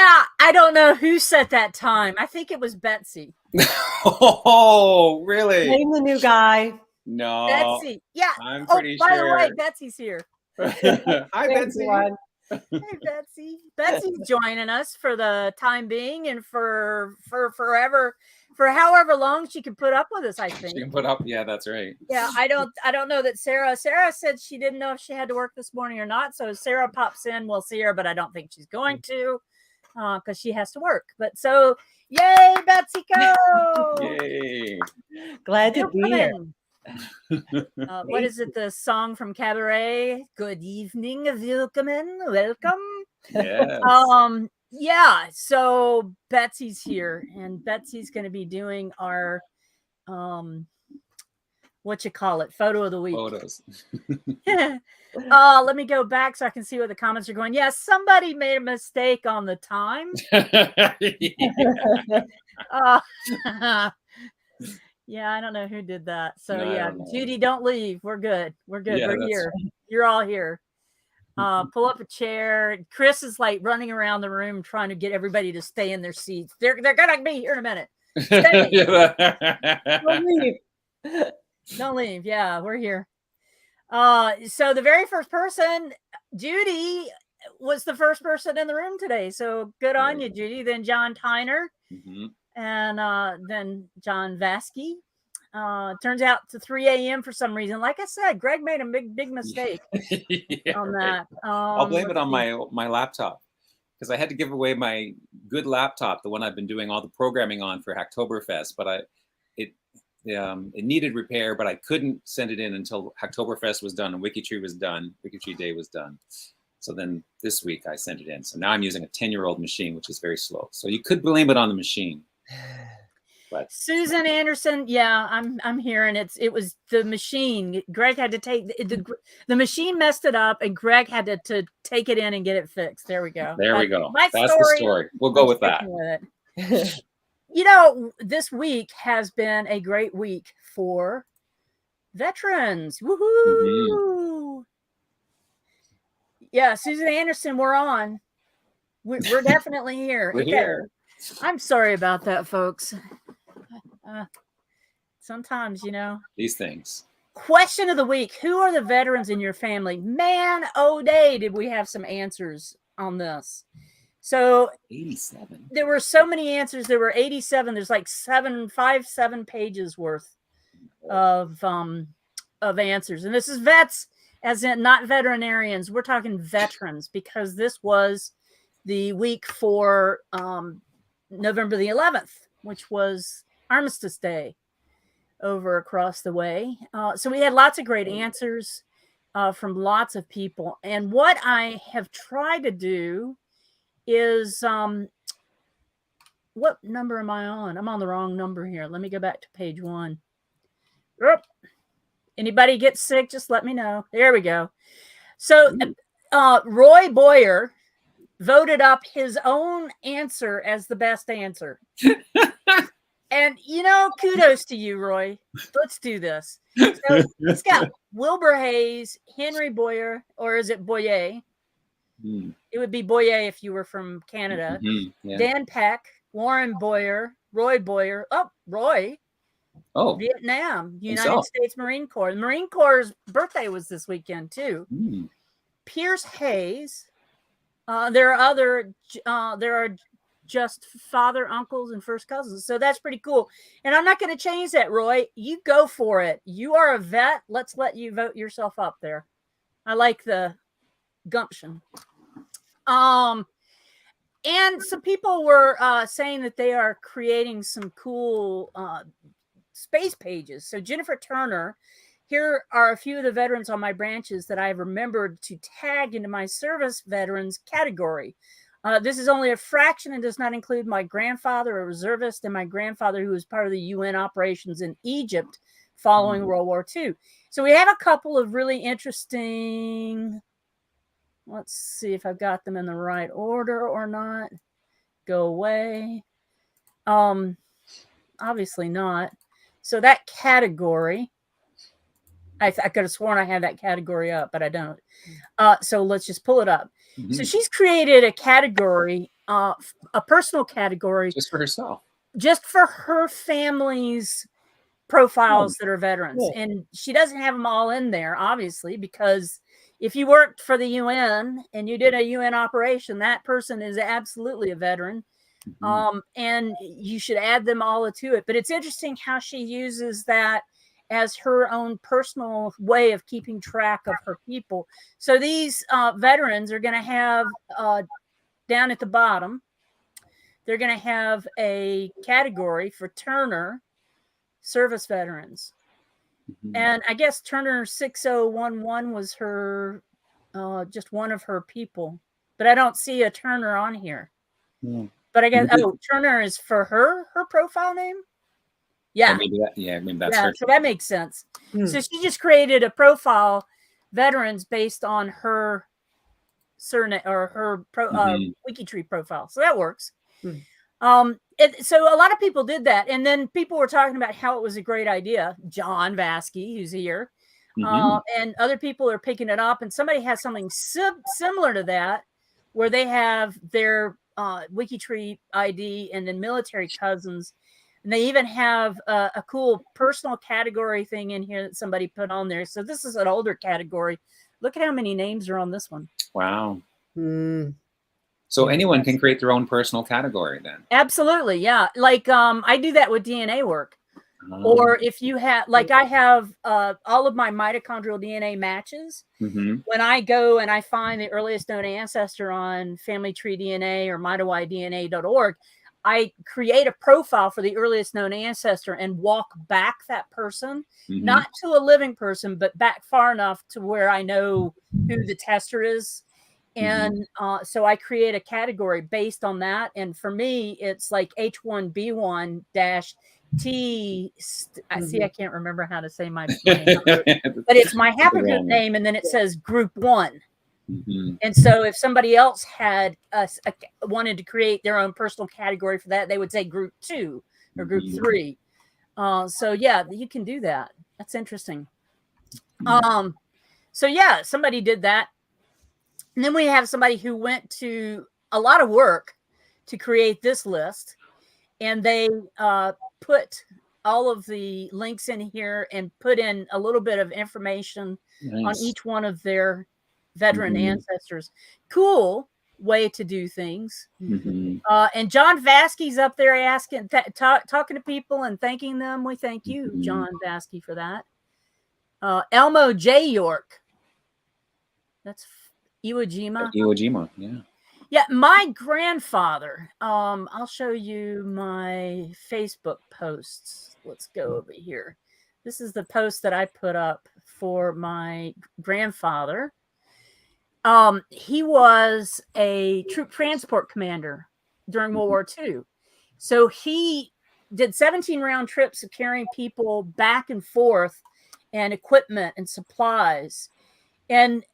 Yeah, I don't know who set that time. I think it was Betsy. Oh, really? Name the new guy. No. Betsy. Yeah. I'm pretty by the way, sure. Betsy's here. Hi, Betsy. Hey, Betsy. Betsy's joining us for the time being and for forever, for however long she can put up with us, I think. She can put up. Yeah, that's right. Yeah, I don't know that Sarah said she didn't know if she had to work this morning or not. So Sarah pops in, we'll see her, but I don't think she's going to because she has to work. But so, yay, Betsy, go! Yay. Glad to be here. What is it? The song from Cabaret? Good evening, welcome. Yes. Yeah. So Betsy's here, and Betsy's going to be doing our what you call it, photo of the week. Photos. Let me go back so I can see what the comments are going. Yeah, somebody made a mistake on the time. Yeah, I don't know who did that. So No, yeah, Judy, don't leave. We're good. We're good. Yeah, We're here. You're all here. Pull up a chair. Chris is like running around the room trying to get everybody to stay in their seats. They're gonna be here in a minute. Don't leave. Don't leave. Yeah, we're here. So the very first person, Judy, was the first person in the room today. So good on you, Judy. Then John Tyner. Mm-hmm. And then John Vasky. Turns out to 3 a.m. for some reason. Like I said, Greg made a big mistake on that. I'll blame it on my laptop because I had to give away my good laptop, the one I've been doing all the programming on for Hacktoberfest, but it needed repair, but I couldn't send it in until Hacktoberfest was done and WikiTree was done. WikiTree Day was done. So then this week I sent it in. So now I'm using a 10-year-old machine, which is very slow. So you could blame it on the machine. But Susan Anderson, yeah, I'm hearing it was the machine. Greg had to take the machine messed it up, and Greg had to take it in and get it fixed. There we go. There we go. That's the story. We'll go with that. You know, this week has been a great week for veterans. Woohoo! Mm-hmm. Yeah, Susan Anderson, we're on. We're definitely here. We're here. I'm sorry about that, folks. Sometimes, you know. These things. Question of the week. Who are the veterans in your family? Man, oh day, did we have some answers on this. So 87. There were so many answers. There were 87. There's like 7 pages worth of answers. And this is vets, as in not veterinarians. We're talking veterans because this was the week for November the 11th, which was Armistice Day over across the way. So we had lots of great answers from lots of people. And what I have tried to do is, what number am I on? I'm on the wrong number here. Let me go back to page 1. Anybody get sick, just let me know. There we go. So Roy Boyer voted up his own answer as the best answer. And, you know, kudos to you, Roy. Let's do this. So it's got Wilbur Hayes, Henry Boyer, or is it Boyer? It would be Boyer if you were from Canada. Mm-hmm. Yeah. Dan Peck, Warren Boyer, Roy Boyer. Roy. Oh, Vietnam, United States Marine Corps. The Marine Corps' birthday was this weekend, too. Pierce Hayes. There are just father, uncles, and first cousins. So that's pretty cool. And I'm not going to change that, Roy. You go for it. You are a vet. Let's let you vote yourself up there. I like the gumption. And some people were saying that they are creating some cool space pages. So Jennifer Turner, here are a few of the veterans on my branches that I've remembered to tag into my service veterans category. This is only a fraction and does not include my grandfather, a reservist, and my grandfather, who was part of the UN operations in Egypt following World War II. So we have a couple of really interesting, let's see if I've got them in the right order or not. Go away. Obviously not. So that category, I could have sworn I had that category up, but I don't. So let's just pull it up. Mm-hmm. So she's created a category a personal category just for herself. just for her family's profiles that are veterans. Yeah. And she doesn't have them all in there, obviously, because if you worked for the UN and you did a UN operation, that person is absolutely a veteran. And you should add them all to it. But it's interesting how she uses that as her own personal way of keeping track of her people. So these veterans are going to have down at the bottom, they're going to have a category for Turner service veterans. And I guess Turner 6011 was her, just one of her people. But I don't see a Turner on here. But I guess, Turner is for her profile name? Yeah. Maybe that's her. So that makes sense. So she just created a profile, veterans, based on her surname or her WikiTree profile. So that works. So a lot of people did that. And then people were talking about how it was a great idea. John Vasky, who's here. And other people are picking it up. And somebody has something similar to that, where they have their WikiTree ID and then military cousins. And they even have a cool personal category thing in here that somebody put on there. So this is an older category. Look at how many names are on this one. Wow. So anyone can create their own personal category then? Absolutely, yeah. Like I do that with DNA work. Or if you have, like I have all of my mitochondrial DNA matches. When I go and I find the earliest known ancestor on Family Tree DNA or mitowidna.org, I create a profile for the earliest known ancestor and walk back that person, not to a living person, but back far enough to where I know who the tester is. And so I create a category based on that. And for me, it's like H1B1 T. I see. I can't remember how to say my name, but it's my haplogroup name, and then it says group 1. And so if somebody else had wanted to create their own personal category for that, they would say group 2 or group 3. So yeah, you can do that. That's interesting. So yeah, somebody did that. And then we have somebody who went to a lot of work to create this list, and they put all of the links in here and put in a little bit of information on each one of their veteran ancestors. Cool way to do things. And John Vasky's up there asking, talking to people and thanking them. We thank you, John Vasky, for that. Elmo J. York. That's Iwo Jima. Iwo Jima, yeah. Yeah, my grandfather. I'll show you my Facebook posts. Let's go over here. This is the post that I put up for my grandfather. He was a troop transport commander during World War II. So he did 17 round trips of carrying people back and forth and equipment and supplies. And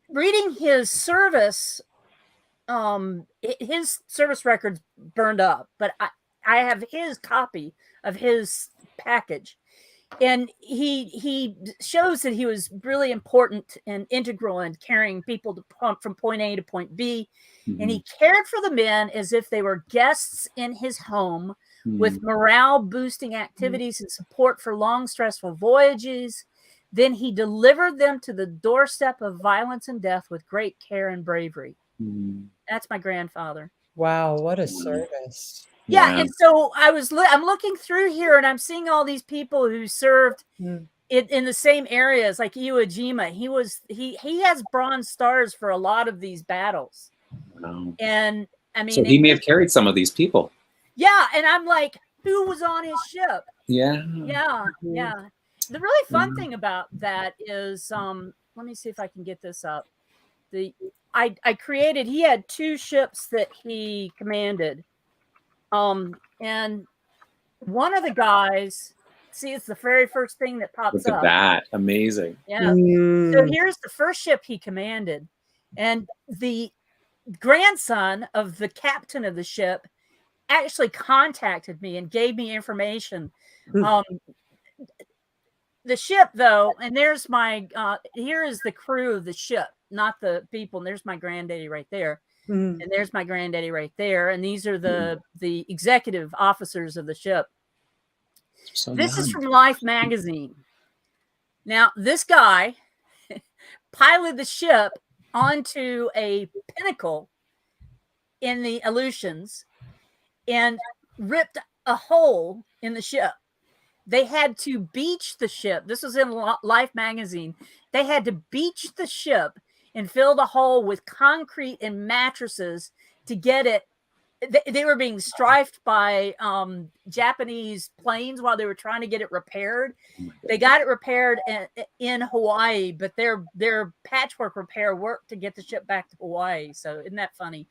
reading his service records burned up, but I have his copy of his package, and he shows that he was really important and integral in carrying people from point A to point B, and he cared for the men as if they were guests in his home, with morale boosting activities and support for long stressful voyages. Then he delivered them to the doorstep of violence and death with great care and bravery. That's my grandfather. Wow, what a service. Yeah, and so I'm looking through here, and I'm seeing all these people who served in the same areas, like Iwo Jima. He has bronze stars for a lot of these battles. Wow. And I mean, so he may have carried some of these people. Yeah, and I'm like, who was on his ship? Yeah. The really fun thing about that is, let me see if I can get this up. I created, he had 2 ships that he commanded. And one of the guys, see, it's the very first thing that pops up. Look at that. Amazing. Yeah. So here's the first ship he commanded. And the grandson of the captain of the ship actually contacted me and gave me information. The ship, though, and there's my, here is the crew of the ship, not the people. And there's my granddaddy right there. Mm. And there's my granddaddy right there. And these are the executive officers of the ship. So This is young. from Life magazine. Now, this guy piloted the ship onto a pinnacle in the Aleutians and ripped a hole in the ship. They had to beach the ship. This was in Life magazine. They had to beach the ship and fill the hole with concrete and mattresses to get it. They were being strafed by Japanese planes while they were trying to get it repaired. They got it repaired in Hawaii, but their patchwork repair worked to get the ship back to Hawaii. So isn't that funny?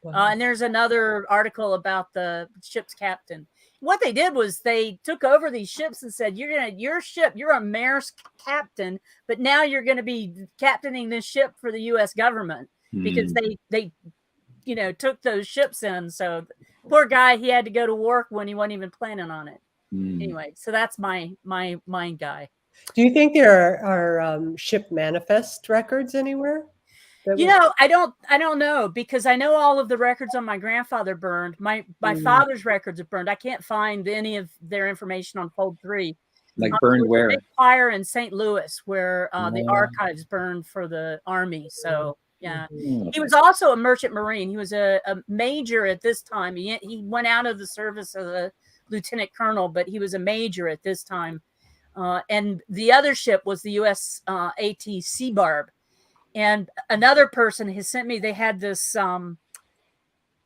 Wow. And there's another article about the ship's captain. What they did was they took over these ships and said, your ship, you're a Maersk captain, but now you're going to be captaining this ship for the U.S. government because they took those ships in. So poor guy, he had to go to work when he wasn't even planning on it. Anyway, so that's my guy. Do you think there are ship manifest records anywhere? I don't know, because I know all of the records on my grandfather burned. My father's records are burned. I can't find any of their information on Fold 3. Like burned where? Big fire in St. Louis where the archives burned for the Army. So yeah, he was also a merchant marine. He was a major at this time. He went out of the service as a lieutenant colonel, but he was a major at this time. And the other ship was the U.S. AT Seabarb. And another person has sent me, they had this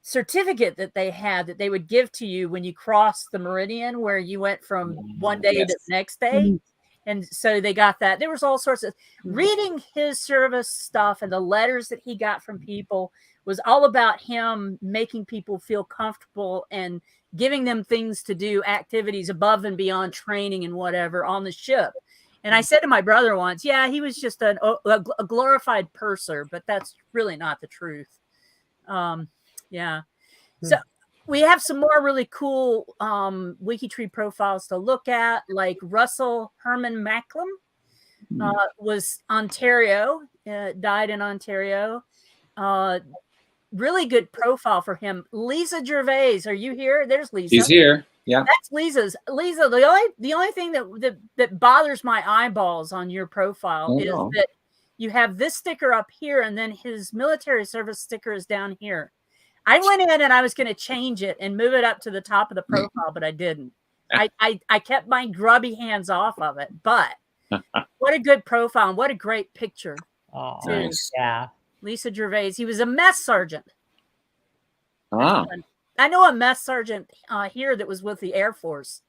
certificate that they would give to you when you crossed the meridian, where you went from one day to the next day. And so they got that. There was all sorts of reading his service stuff, and the letters that he got from people was all about him making people feel comfortable and giving them things to do, activities above and beyond training and whatever on the ship. And I said to my brother once, yeah, he was just a glorified purser, but that's really not the truth. Yeah. So we have some more really cool WikiTree profiles to look at, like Russell Herman Macklem was Ontario, died in Ontario. Really good profile for him. Lisa Gervais, are you here? There's Lisa. She's here. Yeah, that's Lisa's. Lisa, the only thing that bothers my eyeballs on your profile is that you have this sticker up here, and then his military service sticker is down here. I went in and I was going to change it and move it up to the top of the profile, but I didn't. I kept my grubby hands off of it. But what a good profile and what a great picture. Oh, nice. Yeah. Lisa Gervais. He was a mess sergeant. Ah. I know a mess sergeant here that was with the Air Force,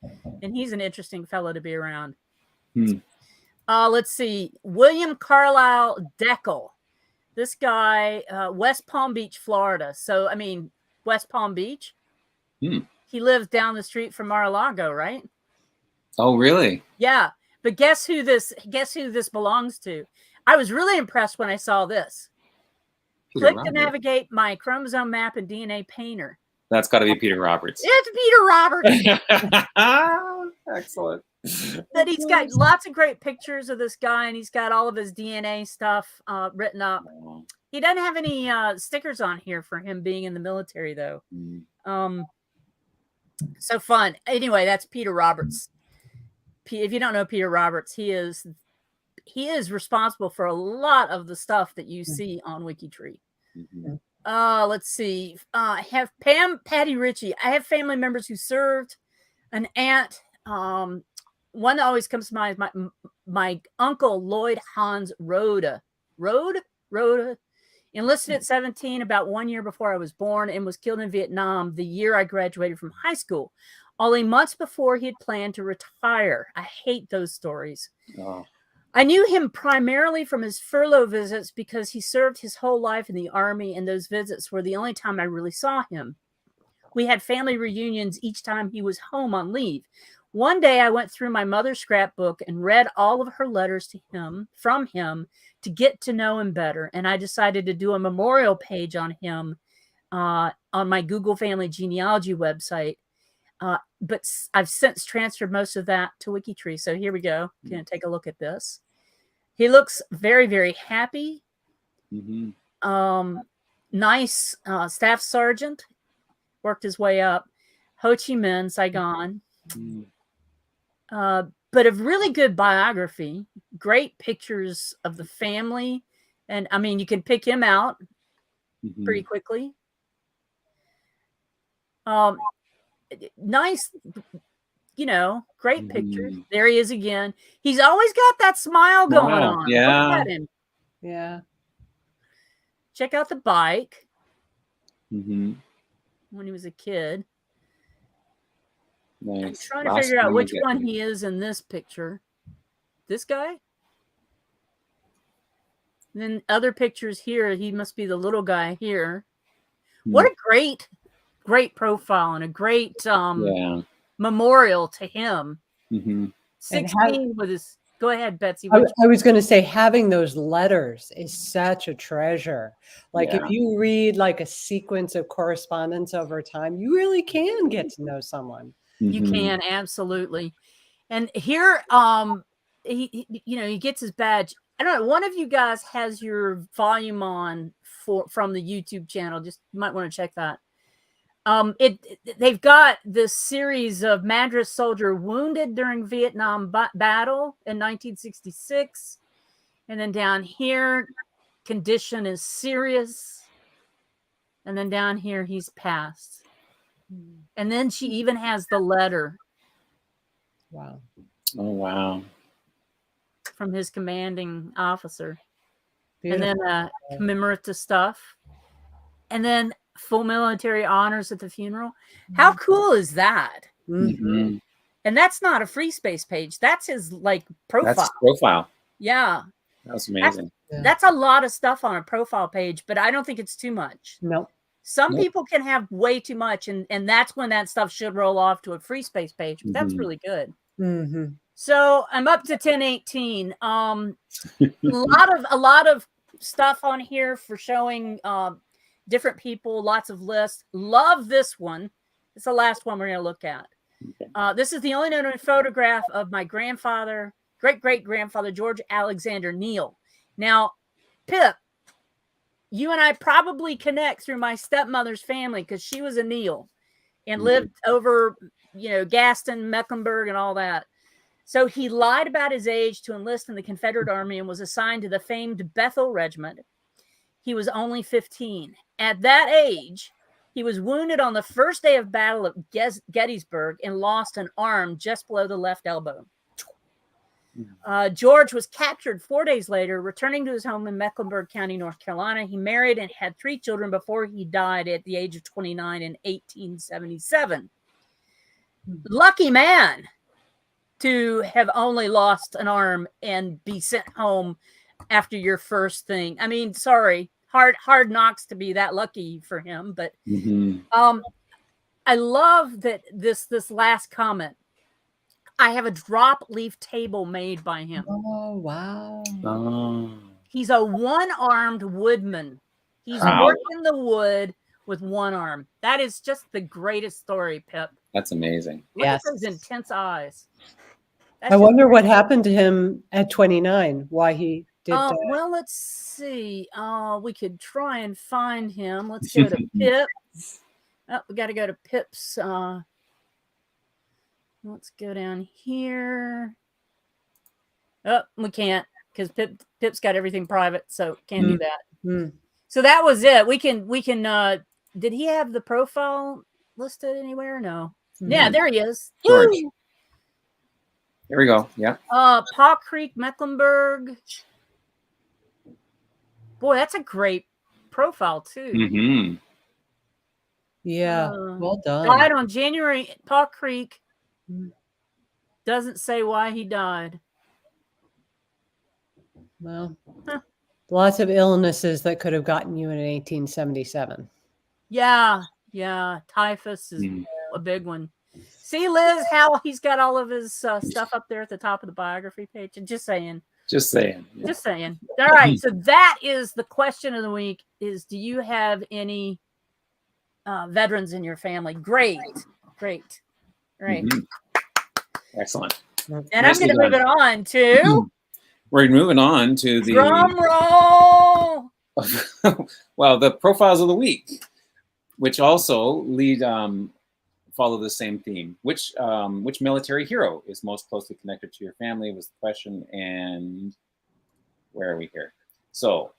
and he's an interesting fellow to be around. Let's see. William Carlisle Deckel. This guy, West Palm Beach, Florida. So, I mean, West Palm Beach. He lives down the street from Mar-a-Lago, right? Oh, really? Yeah. But guess who this belongs to? I was really impressed when I saw this. Click to navigate my chromosome map and DNA painter. That's got to be Peter Roberts. It's Peter Roberts. Excellent. But he's got lots of great pictures of this guy, and he's got all of his DNA stuff written up. He doesn't have any stickers on here for him being in the military, though. So fun. Anyway, that's Peter Roberts. If you don't know Peter Roberts, he is responsible for a lot of the stuff that you see on WikiTree. Let's see. I have Patty Ritchie. I have family members who served. An aunt. One that always comes to mind is my uncle Lloyd Hans Rhoda. Rhoda enlisted at 17, about 1 year before I was born, and was killed in Vietnam the year I graduated from high school. Only months before he had planned to retire. I hate those stories. I knew him primarily from his furlough visits because he served his whole life in the Army, and those visits were the only time I really saw him. We had family reunions each time he was home on leave. One day I went through my mother's scrapbook and read all of her letters to him from him to get to know him better. And I decided to do a memorial page on him on my Google Family Genealogy website. But I've since transferred most of that to WikiTree. So here we go. Can take a look at this. He looks very, very happy. nice staff sergeant, worked his way up. Ho Chi Minh, Saigon. But a really good biography, great pictures of the family. And I mean, you can pick him out pretty quickly. Nice, great pictures. There he is again. He's always got that smile going on. Yeah. Look at him. Yeah. Check out the bike when he was a kid. Nice. I'm trying to figure out which one he is in this picture. This guy? And then other pictures here, he must be the little guy here. What a great profile and a great memorial to him. 16 with his... Go ahead, Betsy. I was going to say, having those letters is such a treasure. Like if you read like a sequence of correspondence over time, you really can get to know someone. You can, absolutely. And here, he gets his badge. I don't know. One of you guys has your volume on from the YouTube channel. Just you might want to check that. They've got this series of Madras soldier wounded during Vietnam battle in 1966, and then down here, condition is serious, and then down here he's passed. And then she even has the letter. Wow. Oh, wow. From his commanding officer. Beautiful. And then commemorative stuff. And then full military honors at the funeral. How cool is that? Mm-hmm. And that's not a free space page. That's his profile. That's his profile. Yeah. That's amazing. That's a lot of stuff on a profile page, but I don't think it's too much. No. Some people can have way too much, and that's when that stuff should roll off to a free space page. But that's really good. So I'm up to 1018. A lot of stuff on here for showing different people, lots of lists. Love this one. It's the last one we're going to look at. This is the only known photograph of my grandfather, great-great-grandfather, George Alexander Neal. Now, Pip, you and I probably connect through my stepmother's family because she was a Neal and lived over, Gaston, Mecklenburg, and all that. So he lied about his age to enlist in the Confederate Army and was assigned to the famed Bethel Regiment. He was only 15. At that age, he was wounded on the first day of battle at Gettysburg and lost an arm just below the left elbow. George was captured 4 days later, returning to his home in Mecklenburg County, North Carolina. He married and had 3 children before he died at the age of 29 in 1877. Lucky man to have only lost an arm and be sent home after your first thing. I mean, sorry, hard knocks to be that lucky for him. But I love that this last comment. I have a drop leaf table made by him. Oh, wow. He's a one-armed woodman. He's working the wood with one arm. That is just the greatest story, Pip. That's amazing. Look at those intense eyes. I wonder what happened to him at 29, why he did that. Well, let's see. We could try and find him. Let's go to Pip. We got to go to Pip's. Let's go down here. Oh, we can't because Pip's got everything private, so can't do that. So that was it. We can. Did he have the profile listed anywhere? No. Yeah, there he is. George. Here we go. Yeah. Paw Creek, Mecklenburg. Boy, that's a great profile too. Yeah, well done. Died on January. Paw Creek. Doesn't say why he died. Well, lots of illnesses that could have gotten you in 1877. Yeah. Typhus is a big one. See, Liz, how he's got all of his stuff up there at the top of the biography page. Just saying. Yeah. Just saying. All right. So that is the question of the week is, do you have any veterans in your family? Great. Right. Excellent. And I'm going to move it on to... We're moving on to the... Drum roll! Well, the profiles of the week, which also follow the same theme. Which military hero is most closely connected to your family was the question, and where are we here? So,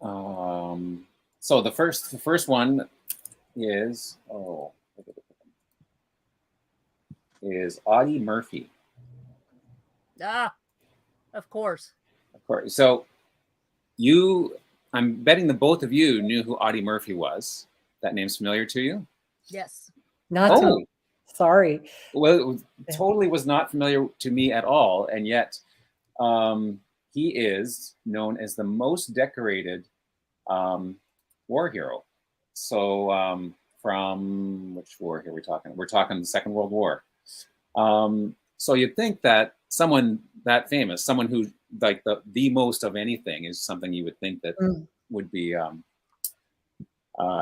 so the first one is Audie Murphy. Of course. Of course. So I'm betting the both of you knew who Audie Murphy was. That name's familiar to you? Yes. Not to me. Sorry. Well, it totally was not familiar to me at all, and yet he is known as the most decorated war hero. So from which war here are we talking? We're talking the Second World War. So you'd think that someone that famous, someone who like the most of anything, is something you would think that would be a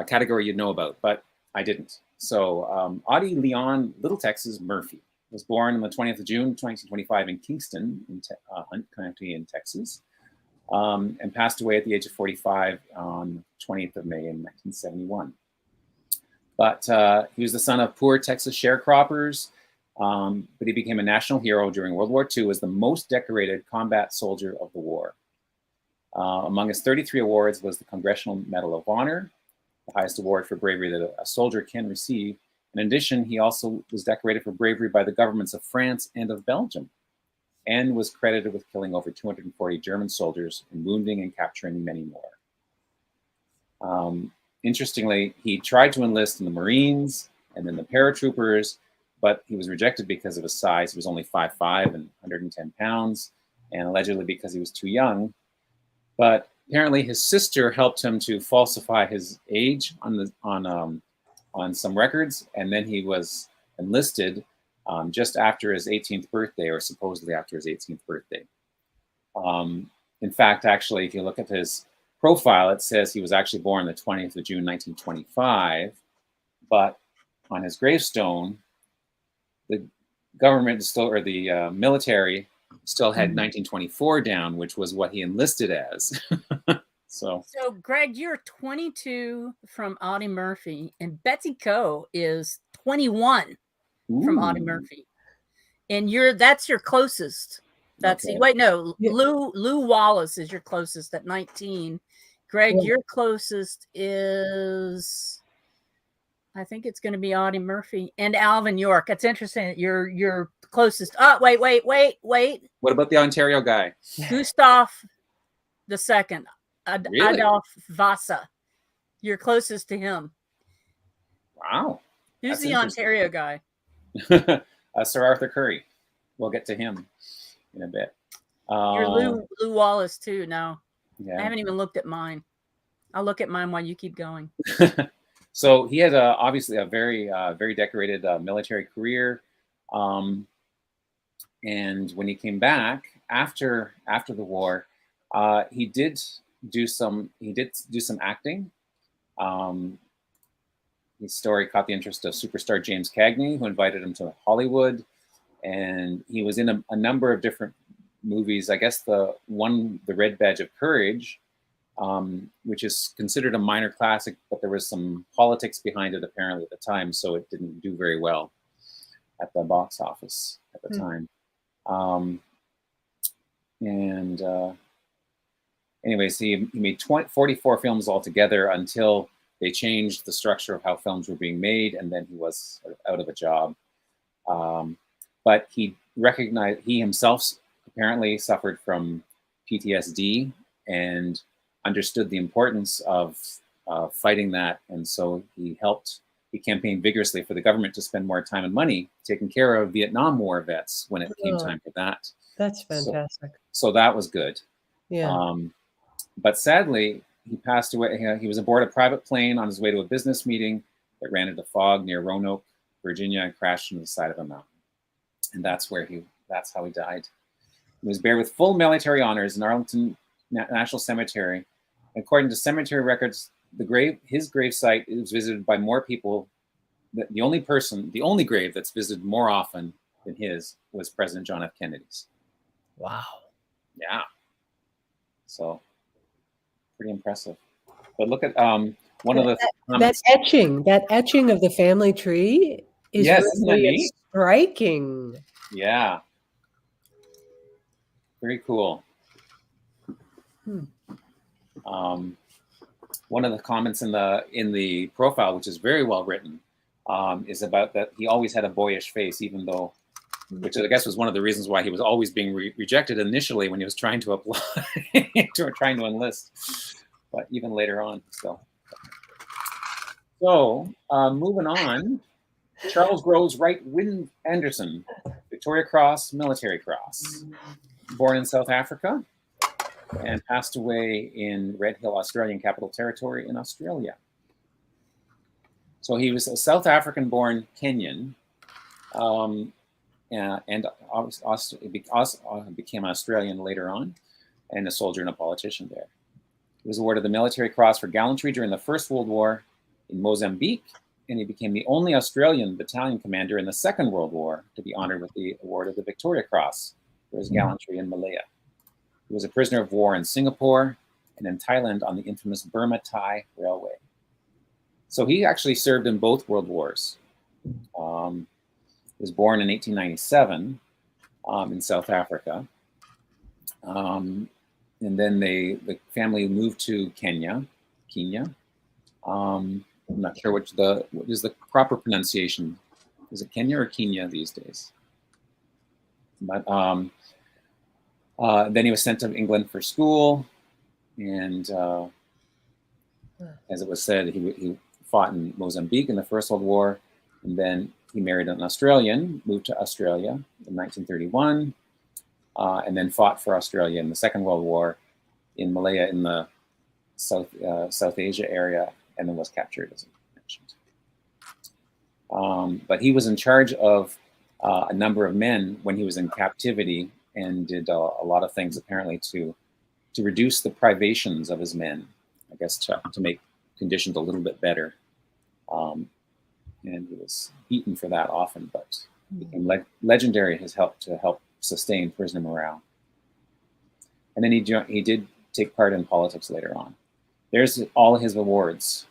category you'd know about, but I didn't. So Audie Leon Little Texas Murphy was born on the 20th of June, 1925 in Kingston, in Hunt County in Texas, and passed away at the age of 45 on 20th of May in 1971. But he was the son of poor Texas sharecroppers, but he became a national hero during World War II as the most decorated combat soldier of the war. Among his 33 awards was the Congressional Medal of Honor, the highest award for bravery that a soldier can receive. In addition, he also was decorated for bravery by the governments of France and of Belgium, and was credited with killing over 240 German soldiers and wounding and capturing many more. Interestingly, he tried to enlist in the Marines and then the paratroopers, but he was rejected because of his size. He was only 5'5" and 110 pounds, and allegedly because he was too young. But apparently his sister helped him to falsify his age on some records, and then he was enlisted just after his 18th birthday, or supposedly after his 18th birthday. In fact, actually, if you look at his profile, it says he was actually born the 20th of June, 1925, but on his gravestone, the government still, or the military still had 1924 down, which was what he enlisted as. So Greg, you're 22 from Audie Murphy, and Betsy Coe is 21 from Audie Murphy, and that's your closest. Betsy, okay. Wait, no, yeah. Lou Wallace is your closest at 19. Greg, your closest is, I think it's going to be Audie Murphy and Alvin York. It's interesting that you're closest. Oh, wait. What about the Ontario guy? Gustav II, really? Adolf Vasa. You're closest to him. Wow. Who's the Ontario guy? Sir Arthur Currie. We'll get to him in a bit. You're Lou Wallace too. No, yeah. I haven't even looked at mine. I'll look at mine while you keep going. So he had obviously a very decorated military career, and when he came back after the war, he did do some acting. His story caught the interest of superstar James Cagney, who invited him to Hollywood, and he was in a number of different movies. I guess the Red Badge of Courage, which is considered a minor classic, but there was some politics behind it apparently at the time, so it didn't do very well at the box office at the time. Anyways, he made 44 films altogether until they changed the structure of how films were being made, and then he was sort of out of a job. But he himself apparently suffered from PTSD and understood the importance of fighting that, and so he campaigned vigorously for the government to spend more time and money taking care of Vietnam War vets when it came time for that. That's fantastic. So that was good. Yeah. But sadly, he passed away. He was aboard a private plane on his way to a business meeting that ran into fog near Roanoke, Virginia, and crashed into the side of a mountain. And that's how he died. He was buried with full military honors in Arlington National Cemetery. According to cemetery records, his gravesite is visited by more people. The only grave that's visited more often than his was President John F. Kennedy's. Wow. Yeah. So pretty impressive. But look at one of the that etching of the family tree is isn't that really neat? striking. Yeah. Very cool. One of the comments in the profile, which is very well written, is about that he always had a boyish face, even though, which I guess was one of the reasons why he was always being rejected initially when he was trying to apply, trying to enlist, but even later on still. So moving on, Charles Groves Wright Wynne Anderson, Victoria Cross, Military Cross, born in South Africa and passed away in Red Hill, Australian Capital Territory in Australia. So he was a South African-born Kenyan, and became Australian later on, and a soldier and a politician there. He was awarded the Military Cross for gallantry during the First World War in Mozambique, and he became the only Australian battalion commander in the Second World War to be honored with the award of the Victoria Cross for his gallantry in Malaya. He was a prisoner of war in Singapore and in Thailand on the infamous Burma-Thai Railway. So he actually served in both world wars. He was born in 1897 in South Africa. And then the family moved to Kenya. I'm not sure what is the proper pronunciation. Is it Kenya or Kenya these days? But then he was sent to England for school, and as it was said, he fought in Mozambique in the First World War, and then he married an Australian, moved to Australia in 1931, and then fought for Australia in the Second World War in Malaya in the South Asia area, and then was captured, as I mentioned. But he was in charge of a number of men when he was in captivity, and did a lot of things apparently to reduce the privations of his men, I guess to make conditions a little bit better. And he was beaten for that often, but became legendary. His help to help sustain prisoner morale. And then he did take part in politics later on. There's all his awards.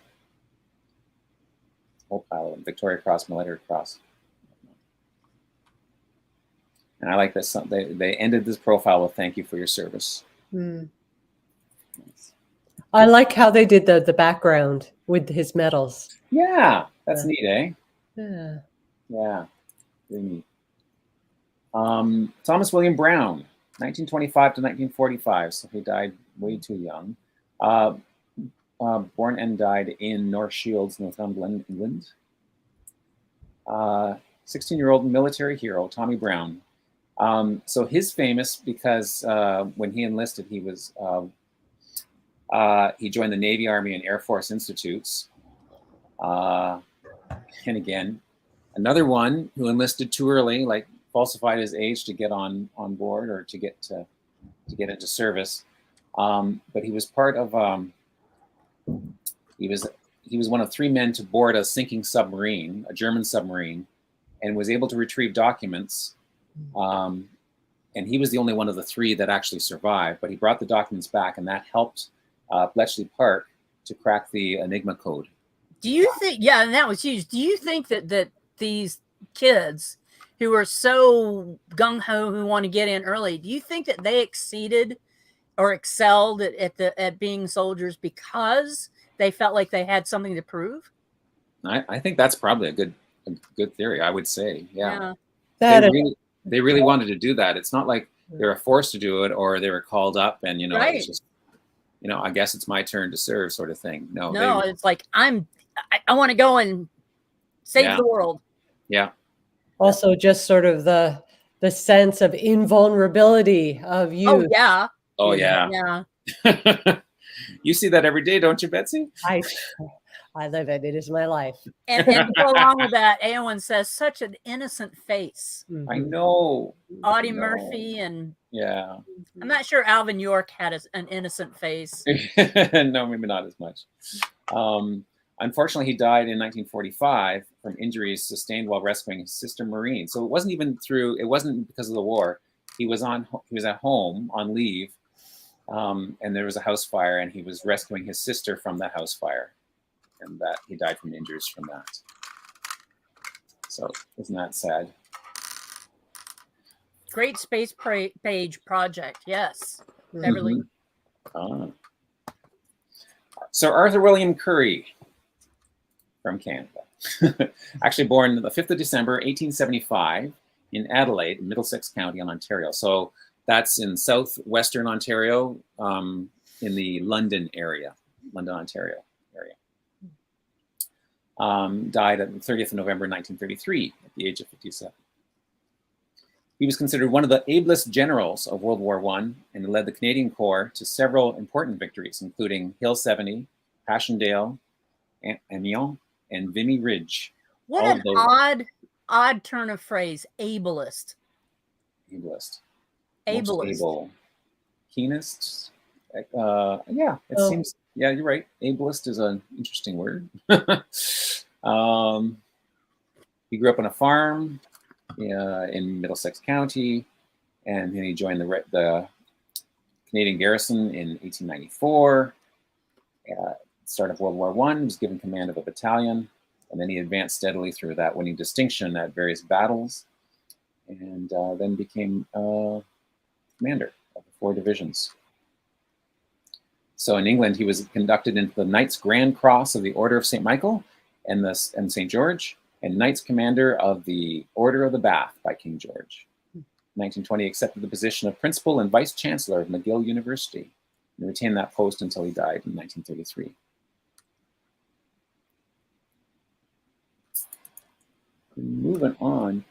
Whole pile of them. Victoria Cross, Military Cross. And I like this. They ended this profile with "Thank you for your service." Nice. I like how they did the background with his medals. Yeah, that's neat, eh? Yeah. Yeah, really neat. Thomas William Brown, 1925 to 1945, so he died way too young. Born and died in North Shields, Northumberland, England. 16-year-old military hero, Tommy Brown. So he's famous because when he enlisted, he joined the Navy, Army, and Air Force Institutes. And again, another one who enlisted too early, like falsified his age to get on board or to get into service. But he was part of he was one of 3 men to board a sinking submarine, a German submarine, and was able to retrieve documents. And he was the only one of the 3 that actually survived, but he brought the documents back, and that helped Bletchley Park to crack the Enigma code. Do you think, yeah, and that was huge. Do you think that these kids who are so gung-ho, who want to get in early, do you think that they exceeded or excelled at being soldiers because they felt like they had something to prove? I think that's probably a good theory, I would say. Yeah. They really wanted to do that. It's not like they were forced to do it or they were called up and, right. It's just, I guess it's my turn to serve sort of thing. No, it's like, I want to go and save the world. Yeah. Also just sort of the sense of invulnerability of youth. Oh, yeah. Oh, yeah. Yeah. You see that every day, don't you, Betsy? I live it. It is my life. And to go along with that, Eowyn says, such an innocent face. I know. Audie Murphy and... Yeah. I'm not sure Alvin York had an innocent face. No, maybe not as much. Unfortunately, he died in 1945 from injuries sustained while rescuing his sister Maureen. So it wasn't because of the war. He was at home on leave, And there was a house fire, and he was rescuing his sister from the house fire, and that he died from injuries from that. So isn't that sad? Great space page project. Yes, Beverly. So Arthur William Curry from Canada, actually born the 5th of December, 1875 in Adelaide, Middlesex County in Ontario. So that's in southwestern Ontario, in the London area, London, Ontario area. Died on the 30th of November, 1933 at the age of 57. He was considered one of the ablest generals of World War I and led the Canadian Corps to several important victories, including Hill 70, Passchendaele, Amiens, and Vimy Ridge. What an odd turn of phrase, ableist. Ableist. Ableist. Most able. Keenest. Yeah, it seems, yeah, you're right. Ableist is an interesting word. He grew up on a farm in Middlesex County, and then he joined the Canadian garrison in 1894. Start of World War I, was given command of a battalion, and then he advanced steadily through that, winning distinction at various battles, and then became commander of the 4 divisions. So in England, he was conducted into the Knights Grand Cross of the Order of St. Michael and St. George, and Knights Commander of the Order of the Bath by King George. In 1920, he accepted the position of Principal and Vice Chancellor of McGill University and retained that post until he died in 1933. Moving on,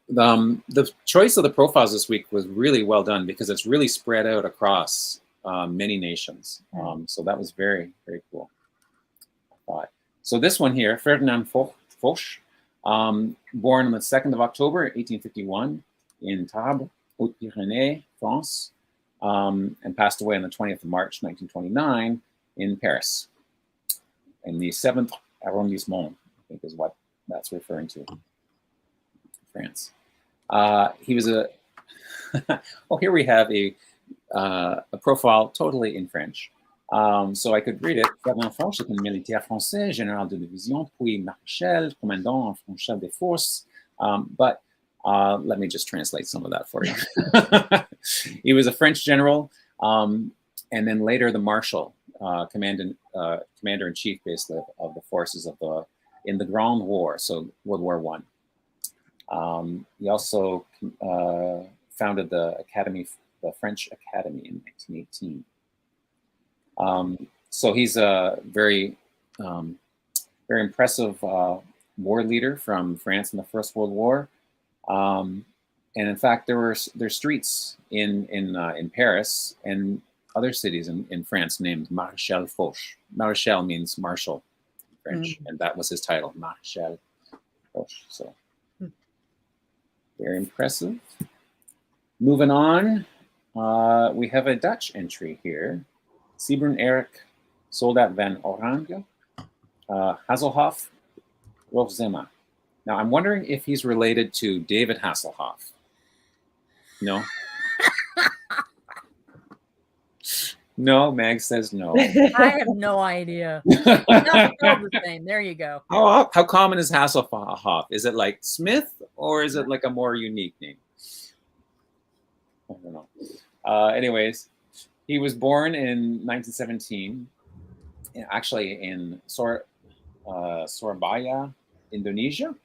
the choice of the profiles this week was really well done because it's really spread out across many nations. So that was very, very cool, I thought. So this one here, Ferdinand Foch, born on the 2nd of October, 1851 in Tarbes, Haute-Pyrénées, France, and passed away on the 20th of March, 1929 in Paris, in the 7th arrondissement, I think is what that's referring to, France. He was a, oh, here we have a profile totally in French. So I could read it. Ferdinand Foch est un militaire français, général de division, puis maréchal, commandant en chef des forces. But let me just translate some of that for you. He was a French general, and then later the marshal, commander-in-chief, basically, of the forces in the Grand War, so World War I. He also founded the French Academy in 1918. So he's a very, very impressive war leader from France in the First World War. And in fact, there's streets in Paris and other cities in France named Maréchal Foch. Maréchal means marshal in French, and that was his title, Maréchal Foch. So very impressive. Moving on, we have a Dutch entry here. Siebrun Erik Soldat van Oranje, Hasselhoff, Rolf-Zema. Now, I'm wondering if he's related to David Hasselhoff. No? No, Meg says no. I have no idea. Not spelled the same. There you go. How common is Hasselhoff? Is it like Smith, or is it like a more unique name? I don't know. Anyways, he was born in 1917, actually in Surabaya, Indonesia.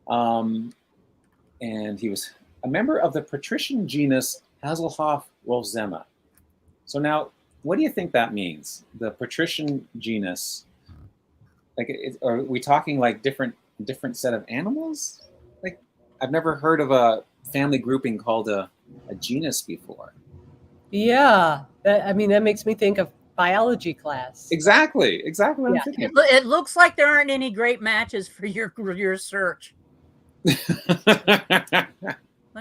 And he was a member of the patrician genus Hasselhoff Rolf-Zema. So now, what do you think that means? The patrician genus, like, are we talking like different set of animals? Like, I've never heard of a family grouping called a genus before. Yeah, I mean, that makes me think of biology class. Exactly what I'm thinking. It looks like there aren't any great matches for your search. Let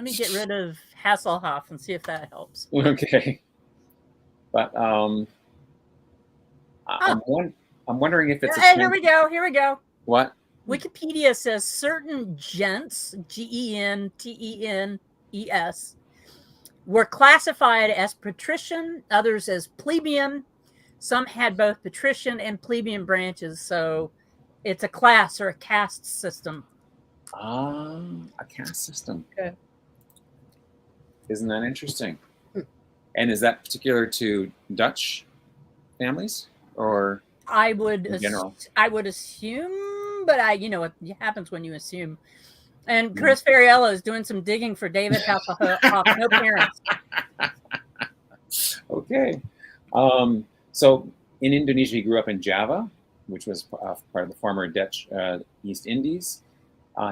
me get rid of Hasselhoff and see if that helps. Okay. But I'm wondering if it's Here we go. What? Wikipedia says certain gents, GENTENES, were classified as patrician, others as plebeian. Some had both patrician and plebeian branches, so it's a class or a caste system. A caste system. Okay. Isn't that interesting? And is that particular to Dutch families, or I would in general? I would assume, but it happens when you assume. And Chris Ferriello is doing some digging for David Hasselhoff. No parents. Okay. So in Indonesia, he grew up in Java, which was part of the former Dutch East Indies.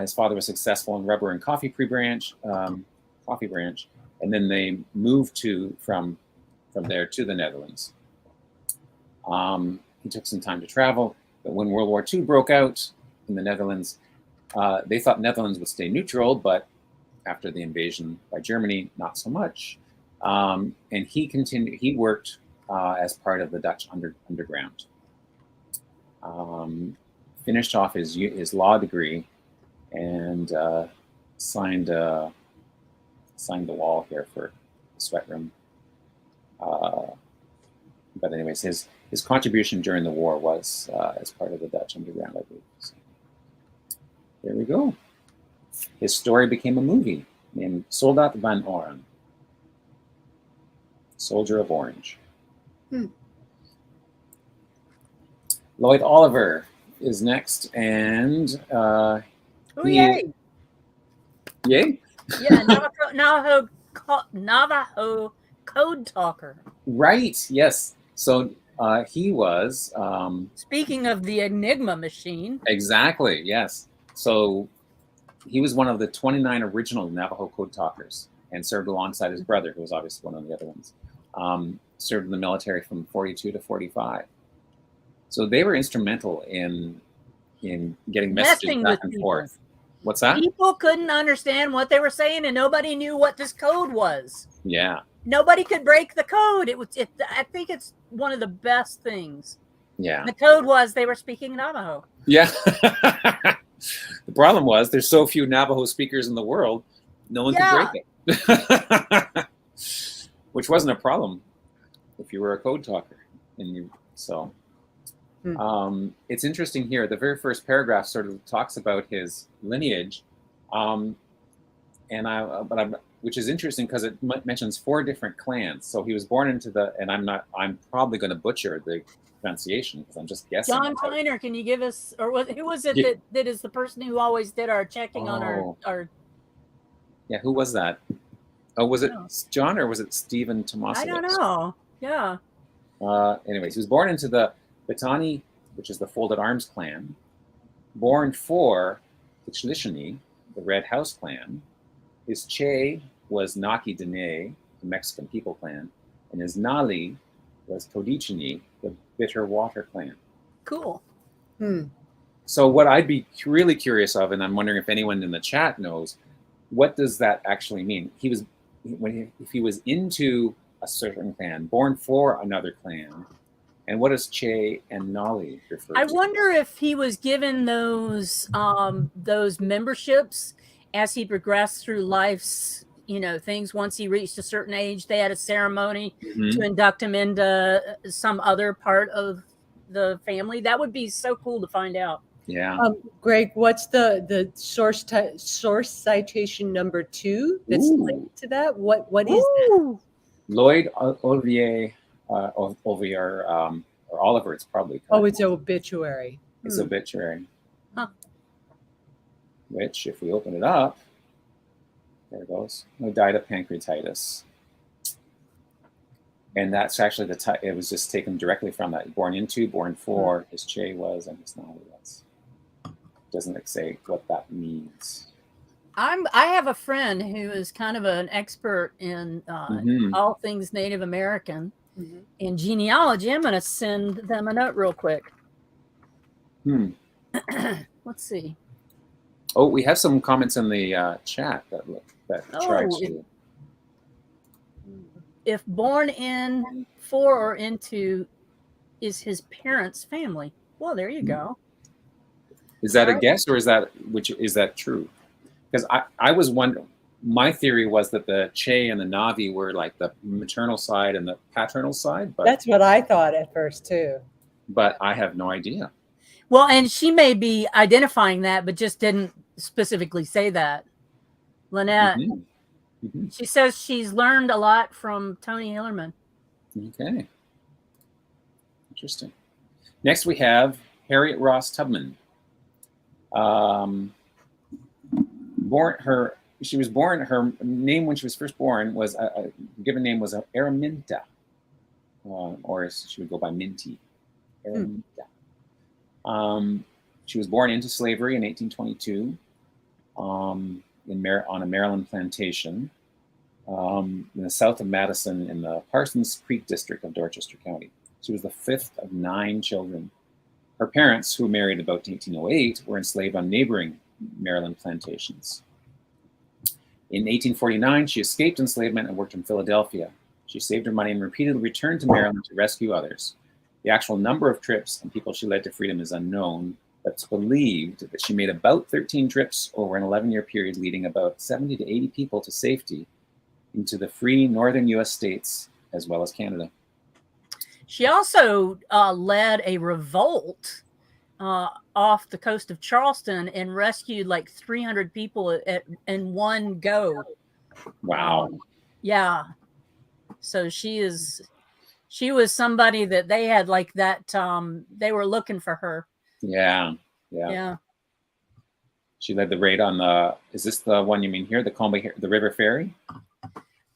His father was successful in rubber and coffee branch, and then they moved from there to the Netherlands. He took some time to travel, but when World War II broke out in the Netherlands, they thought Netherlands would stay neutral, but after the invasion by Germany, not so much. And he worked as part of the Dutch underground. Finished off his law degree and signed the wall here for the sweat room. But anyways, his contribution during the war was as part of the Dutch underground, I believe. So, there we go. His story became a movie named Soldat van Oren, Soldier of Orange. Lloyd Oliver is next, and Yay! Yay? Yeah, Navajo code talker. Right. Yes. So he was. Speaking of the Enigma machine. Exactly. Yes. So he was one of the 29 original Navajo code talkers and served alongside his brother, who was obviously one of the other ones. Served in the military from 42 to 45. So they were instrumental in getting messages back and forth. What's that? People couldn't understand what they were saying, and nobody knew what this code was. Yeah. Nobody could break the code. I think it's one of the best things. Yeah. The code was they were speaking Navajo. Yeah. The problem was there's so few Navajo speakers in the world, no one could break it. Which wasn't a problem if you were a code talker. It's interesting here. The very first paragraph sort of talks about his lineage, which is interesting because it mentions 4 different clans. So he was born into and I'm probably going to butcher the pronunciation because I'm just guessing. John Tyner, can you give us, who was it that is the person who always did our checking on our? Yeah, who was that? Oh, was it John or was it Stephen Tomasiewicz? I don't know. Yeah. Anyways, he was born into the Betani, which is the Folded Arms clan, born for the Chlishini, the Red House clan. His Che was Naki Dene, the Mexican people clan, and his Nali was Todichini, the Bitter Water clan. Cool. So what I'd be really curious of, and I'm wondering if anyone in the chat knows, what does that actually mean? If he was into a certain clan, born for another clan, and what does Che and Nali refer to? I wonder if he was given those memberships as he progressed through life's things. Once he reached a certain age, they had a ceremony to induct him into some other part of the family. That would be so cool to find out. Yeah. Greg, what's the source citation number 2 that's linked to that? What is that? Lloyd Olivier or Oliver, it's probably correct. Oh, it's obituary. It's obituary. Huh. Which, if we open it up, there it goes. He died of pancreatitis. And that's actually it was just taken directly from that. Born for, his Che was, and his Nali was. Doesn't say what that means. I have a friend who is kind of an expert in all things Native American and genealogy. I'm going to send them a note real quick. Let's see. Oh, we have some comments in the chat that try to. If born in, for, or into is his parents' family. Well, there you go. Is that a guess, or is that true? Because I was wondering, my theory was that the Che and the Navi were like the maternal side and the paternal side, but That's what I thought at first too. But I have no idea. Well, and she may be identifying that, but just didn't specifically say that. Lynette, she says she's learned a lot from Tony Hillerman. Okay. Interesting. Next, we have Harriet Ross Tubman. She was born. Her name when she was first born was given name was Araminta, or she would go by Minty. Araminta. She was born into slavery in 1822 on a Maryland plantation in the south of Madison in the Parsons Creek district of Dorchester County. She was the fifth of 9 children. Her parents, who married about 1808, were enslaved on neighboring Maryland plantations. In 1849, she escaped enslavement and worked in Philadelphia. She saved her money and repeatedly returned to Maryland to rescue others. The actual number of trips and people she led to freedom is unknown, but it's believed that she made about 13 trips over an 11-year period, leading about 70 to 80 people to safety into the free northern U.S. states as well as Canada. She also led a revolt off the coast of Charleston and rescued like 300 people in one go. Wow. Yeah. So she was somebody that they had like that. They were looking for her. Yeah. She led the raid on the. Is this the one you mean here? The River Ferry.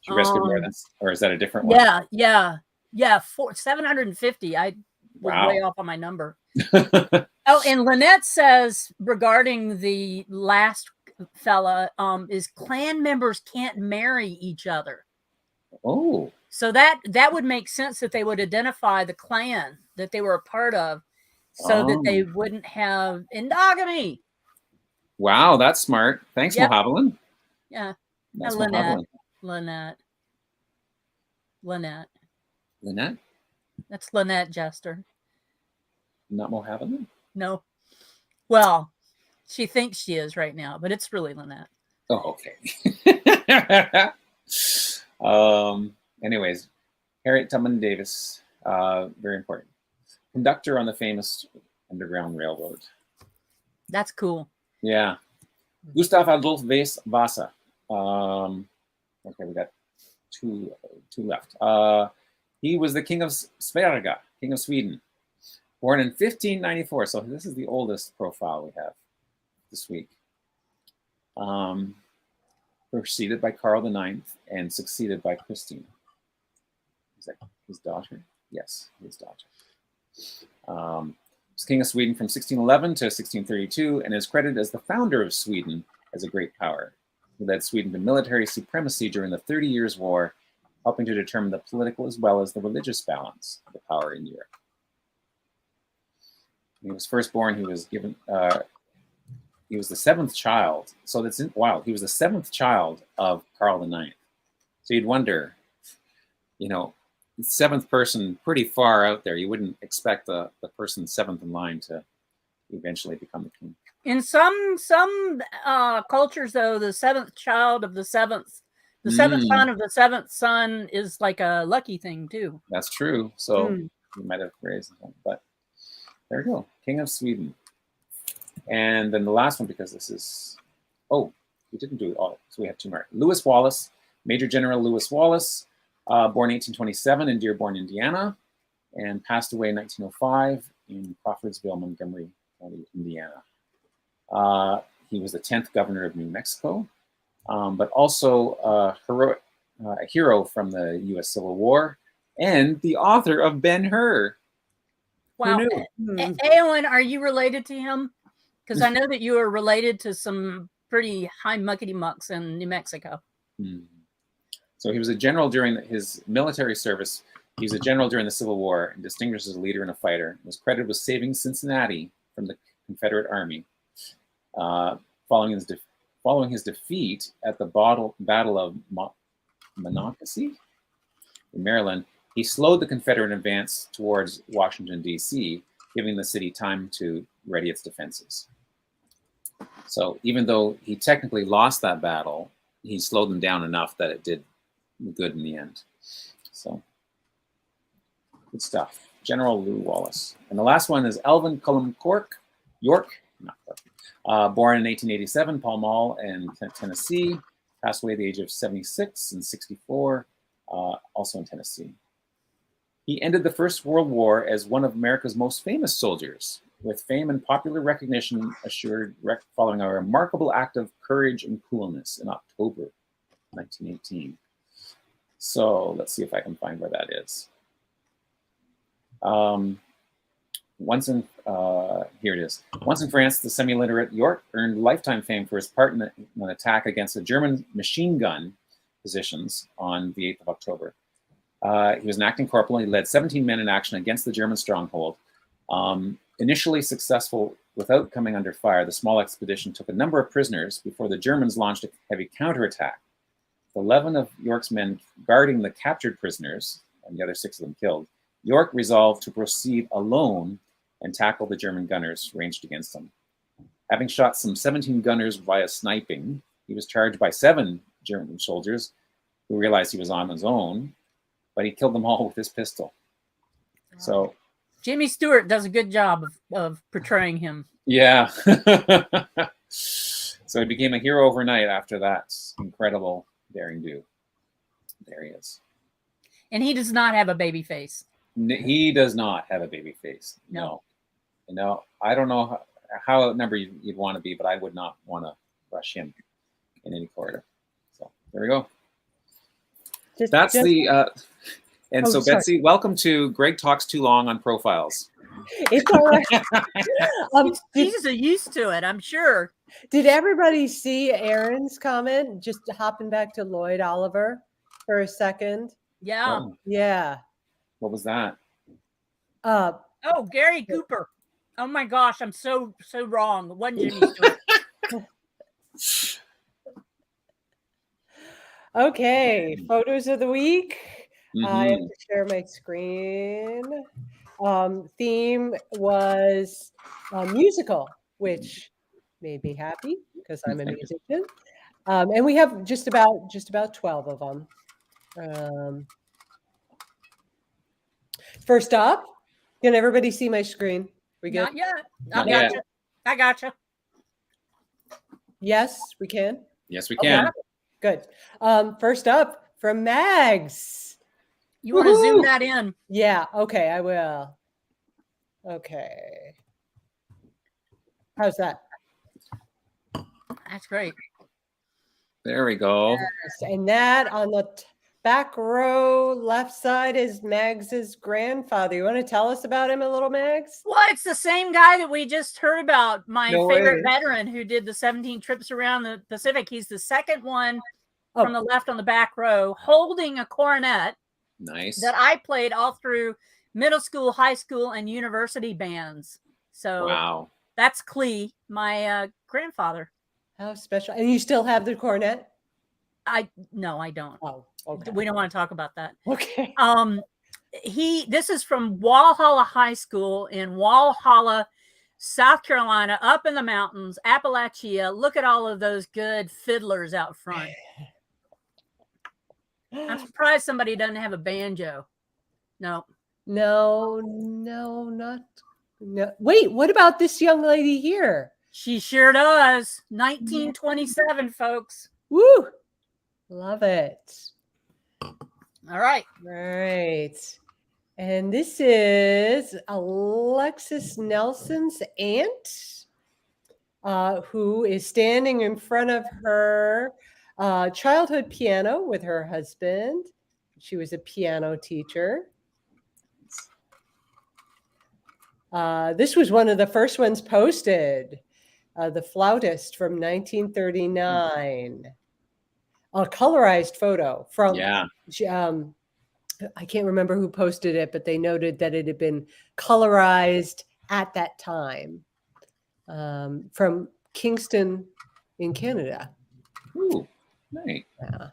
She rescued more than, or is that a different one? Yeah. 750. I was way off on my number. Oh, and Lynette says regarding the last fella, is Klan members can't marry each other. Oh. So that would make sense that they would identify the Klan that they were a part of, so that they wouldn't have endogamy. Wow, that's smart. Thanks, Mohavelin. Yeah. That's Lynette. That's Lynette Jester. Not Mohavelin? No. Well, she thinks she is right now, but it's really Lynette. Oh, okay. Anyways, Harriet Tubman Davis, very important. Conductor on the famous Underground Railroad. That's cool. Yeah. Gustav Adolf Vasa. Okay, we got two left. He was the king of Sverige, king of Sweden. Born in 1594, so this is the oldest profile we have this week. Preceded by Karl IX and succeeded by Christine. Is that his daughter? Yes, his daughter. Was king of Sweden from 1611 to 1632 and is credited as the founder of Sweden as a great power. He led Sweden to military supremacy during the 30 Years' War, helping to determine the political as well as the religious balance of the power in Europe. When he was first born, he was given. He was the 7th child. So that's wild. He was the 7th child of Karl IX. So you'd wonder, 7th person, pretty far out there. You wouldn't expect the person 7th in line to eventually become the king. In some cultures, though, the 7th child of the 7th, the 7th son of the 7th son is like a lucky thing too. That's true. So you might have raised them, but there we go. King of Sweden. And then the last one, because this is, we didn't do it all. So we have 2 more. Lewis Wallace, Major General Lewis Wallace, born 1827 in Dearborn, Indiana, and passed away in 1905 in Crawfordsville, Montgomery County, Indiana. He was the 10th governor of New Mexico, but also a hero from the U.S. Civil War and the author of Ben-Hur. Wow. Eowyn, are you related to him? Because I know that you are related to some pretty high muckety mucks in New Mexico. So he was a general during his military service. He was a general during the Civil War and distinguished as a leader and a fighter. He was credited with saving Cincinnati from the Confederate Army. Following his defeat at the Battle of Monocacy in Maryland, he slowed the Confederate advance towards Washington, D.C., giving the city time to ready its defenses. So even though he technically lost that battle, he slowed them down enough that it did good in the end. So good stuff. General Lew Wallace. And the last one is Alvin Cullum York, born in 1887, Pall Mall in Tennessee, passed away at the age of 76 and 64, also in Tennessee. He ended the First World War as one of America's most famous soldiers, with fame and popular recognition assured following a remarkable act of courage and coolness in October 1918. So let's see if I can find where that is. Here it is. Once in France, the semi-literate York earned lifetime fame for his part in an attack against the German machine gun positions on the 8th of October. He was an acting corporal. He led 17 men in action against the German stronghold. Initially successful without coming under fire, the small expedition took a number of prisoners before the Germans launched a heavy counterattack. 11 of York's men guarding the captured prisoners, and the other 6 of them killed, York resolved to proceed alone and tackle the German gunners ranged against him. Having shot some 17 gunners via sniping, he was charged by 7 German soldiers who realized he was on his own, but he killed them all with his pistol. So Jimmy Stewart does a good job of portraying him. yeah. So he became a hero overnight after that incredible daring do. There he is. And he does not have a baby face. He does not have a baby face. No. I don't know how number you'd want to be, but I would not want to rush him in any corridor. So there we go. So Betsy, welcome to Greg Talks Too Long on Profiles. It's all right. He's used to it, I'm sure. Did everybody see Aaron's comment? Just hopping back to Lloyd Oliver for a second. Yeah. Oh. Yeah. What was that? Gary Cooper. Oh my gosh, I'm so wrong. It wasn't Jimmy Stewart. Okay, photos of the week. Mm-hmm. I have to share my screen. Theme was musical, which made me happy because I'm a musician. And we have just about 12 of them. First up, can everybody see my screen? We good? Not yet. I gotcha. Yes, we can. Yes, we can. Okay. Good. First up from Mags. You want to zoom that in? Yeah. Okay, I will. Okay. How's that? That's great. There we go. Yes, and that on the back row left side is Mags's grandfather. You want to tell us about him a little, Mags? Well, it's the same guy that we just heard about, my favorite way. veteran who did the 17 trips around the Pacific. He's the second one from the left on the back row, holding a cornet. Nice. That I played all through middle school, high school, and university bands. So wow. That's Clee, my grandfather. How special. And you still have the cornet? No, I don't. Oh, okay. We don't want to talk about that. Okay. This is from Walhalla High School in Walhalla, South Carolina, up in the mountains, Appalachia. Look at all of those good fiddlers out front. I'm surprised somebody doesn't have a banjo. No. Wait, what about this young lady here? She sure does. 1927, folks. Woo! Love it. All right. And this is Alexis Nelson's aunt, who is standing in front of her childhood piano with her husband. She was a piano teacher. This was one of the first ones posted, the flautist from 1939. A colorized photo from, I can't remember who posted it, but they noted that it had been colorized at that time from Kingston in Canada. Ooh, nice. Yeah.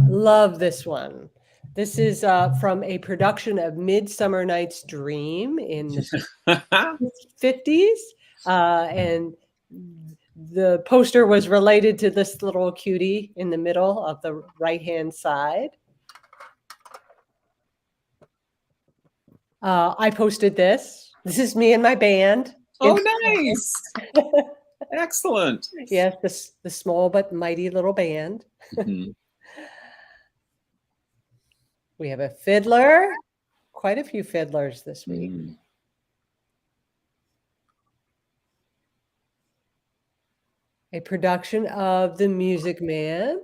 Love this one. This is from a production of Midsummer Night's Dream in the 50s. And the poster was related to this little cutie in the middle of the right-hand side. I posted this. This is me and my band. Oh, nice. Excellent. Yes, the small but mighty little band. Mhm. We have a fiddler. Quite a few fiddlers this week. Mm. A production of The Music Man.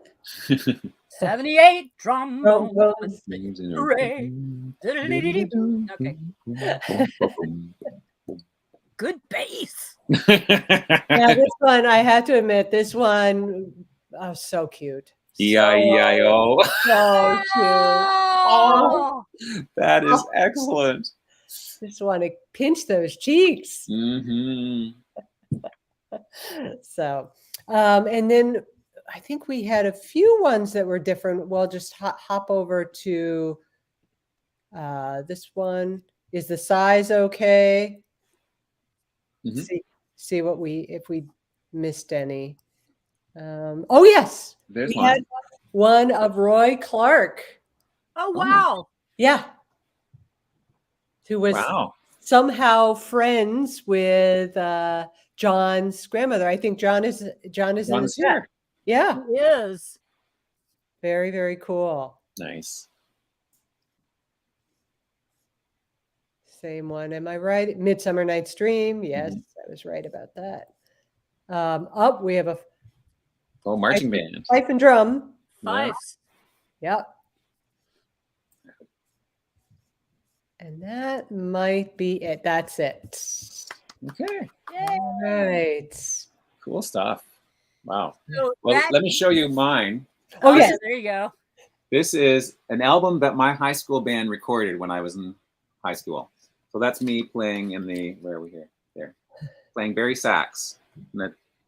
78 trombones. Hooray. Okay. Good bass. Yeah, this one, I have to admit, this one, oh, so cute. E-I-E-I-O. So cute. Oh. That is excellent. Just want to pinch those cheeks. Hmm. So, and then I think we had a few ones that were different. We'll just hop over to this one. Is the size okay? Mhm. See what if we missed any. Oh yes, There's we one. had one of Roy Clark. Oh, wow. Yeah, who was somehow friends with John's grandmother. I think John is in the chat. Here. Yeah, It is. very, very cool. Nice. Same one. Am I right? Midsummer Night's Dream. Yes, I was right about that. Up, we have a marching band. Fife and drum. Fifes. Yep. And that might be it. That's it. Okay. All right. Cool stuff. Wow. So Well, let me show you mine. Oh, yeah. yes. There you go. This is an album that my high school band recorded when I was in high school. So that's me playing in the, where are we here? There. Playing Barry sax.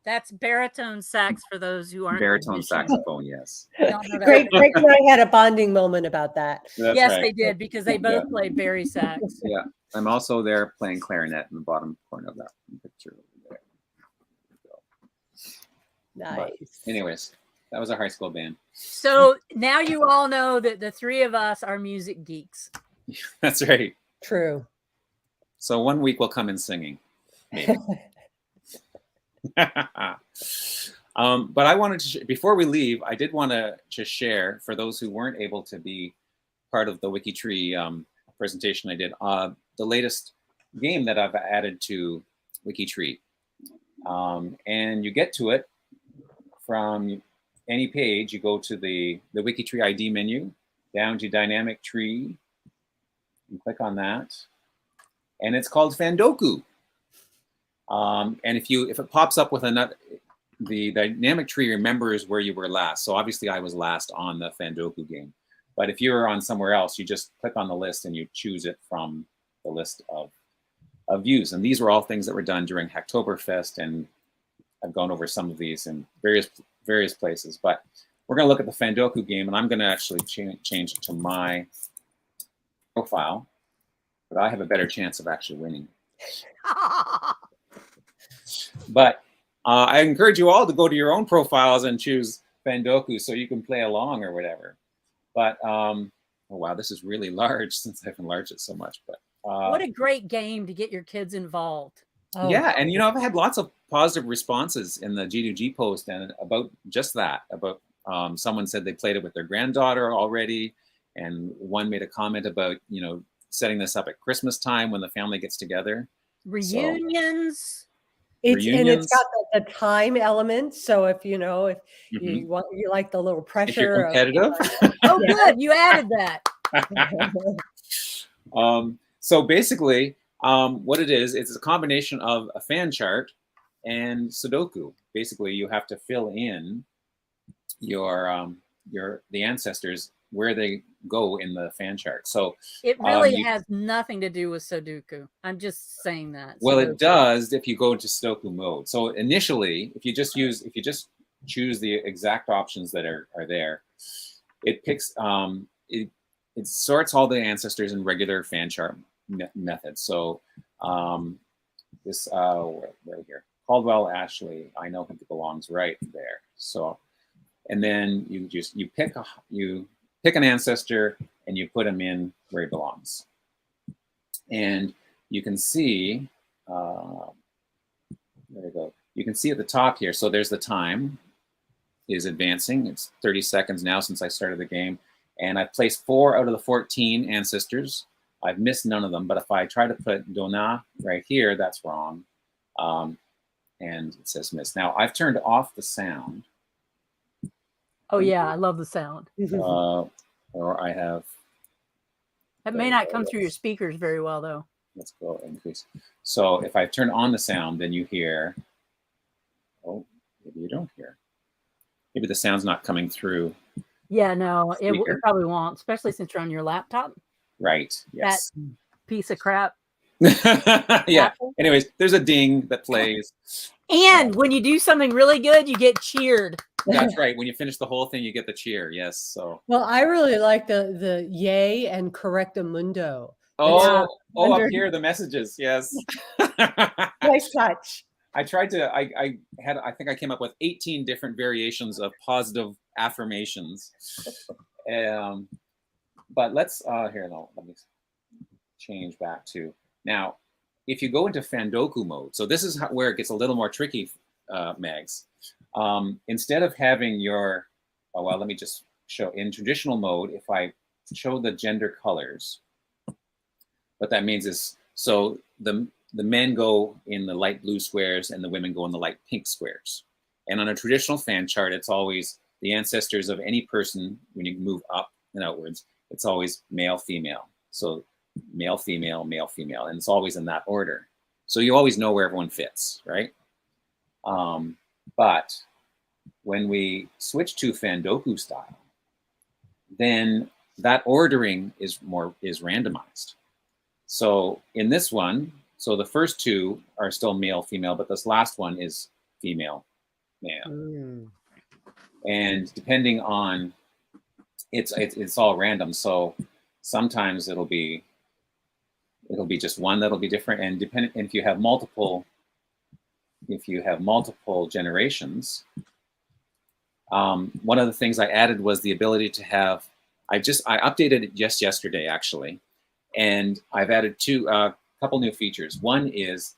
That's baritone sax for those who aren't. Baritone saxophone, yes. Greg and I had a bonding moment about that. That's yes, right. they did, because they both play Barry sax. Yeah. I'm also there playing clarinet in the bottom corner of that picture over there. Nice. But anyways, that was our high school band. So now you all know that the three of us are music geeks. That's right. True. So one week we'll come in singing, maybe. But I wanted to, before we leave, I did want to just share, for those who weren't able to be part of the WikiTree presentation I did, the latest game that I've added to WikiTree. And you get to it from any page. You go to the WikiTree ID menu, down to Dynamic Tree, and click on that. And it's called Fandoku. And if it pops up with another, the dynamic tree remembers where you were last. So obviously I was last on the Fandoku game. But if you're on somewhere else, you just click on the list and you choose it from the list of views. And these were all things that were done during Hacktoberfest, and I've gone over some of these in various places. But we're going to look at the Fandoku game, and I'm going to actually change it to my profile, but I have a better chance of actually winning. But I encourage you all to go to your own profiles and choose Fandoku so you can play along or whatever. But oh wow, this is really large since I've enlarged it so much. But what a great game to get your kids involved. Oh. Yeah, and you know, I've had lots of positive responses in the G2G post and about just that. About someone said they played it with their granddaughter already, and one made a comment about, you know, setting this up at Christmas time when the family gets together. Reunions. And it's got the time element. So if you like the little pressure. If you're competitive. Oh, good. You added that. So basically, what it is, it's a combination of a fan chart and Sudoku. Basically, you have to fill in the ancestors where they go in the fan chart. So it really has nothing to do with Sudoku. I'm just saying that. Well, it does if you go into Sudoku mode. So initially, if you just choose the exact options that are there, it picks it sorts all the ancestors in regular fan chart methods. So this where here, Caldwell Ashley, I know him belongs right there. So, and then you pick an ancestor and you put him in where he belongs. And you can see, there we go. You can see at the top here. So there's the time is advancing. It's 30 seconds now since I started the game. And I've placed 4 out of the 14 ancestors. I've missed none of them, but if I try to put Donna right here, that's wrong. And it says miss. Now I've turned off the sound. Oh yeah, I love the sound. Or I have. That may not come through your speakers very well though. Let's go increase. So if I turn on the sound, then you hear. Oh, maybe you don't hear. Maybe the sound's not coming through. Yeah, no, it probably won't, especially since you're on your laptop. Right. Yes. That piece of crap. Yeah. Anyways, there's a ding that plays. And when you do something really good, you get cheered. That's right. When you finish the whole thing, you get the cheer. Yes. So. Well, I really like the yay and correctamundo. Oh, up here, the messages. Yes. Nice touch. I tried to, I think I came up with 18 different variations of positive affirmations. But let's, here, no, let me change back to, now, if you go into Fandoku mode, so this is where it gets a little more tricky, Megs. Instead of having your, oh, well, let me just show, in traditional mode, if I show the gender colors, what that means is, so the men go in the light blue squares and the women go in the light pink squares. And on a traditional fan chart, it's always the ancestors of any person, when you move up and outwards, it's always male, female. So male, female, male, female, and it's always in that order. So you always know where everyone fits, right? But when we switch to Fandoku style, then that ordering is randomized. So in this one, so the first 2 are still male, female, but this last one is female, male. And depending on, it's all random. So sometimes it'll be just one that'll be different. And if you have multiple generations, one of the things I added was the ability to have, I updated it just yesterday actually. And I've added a couple new features. One is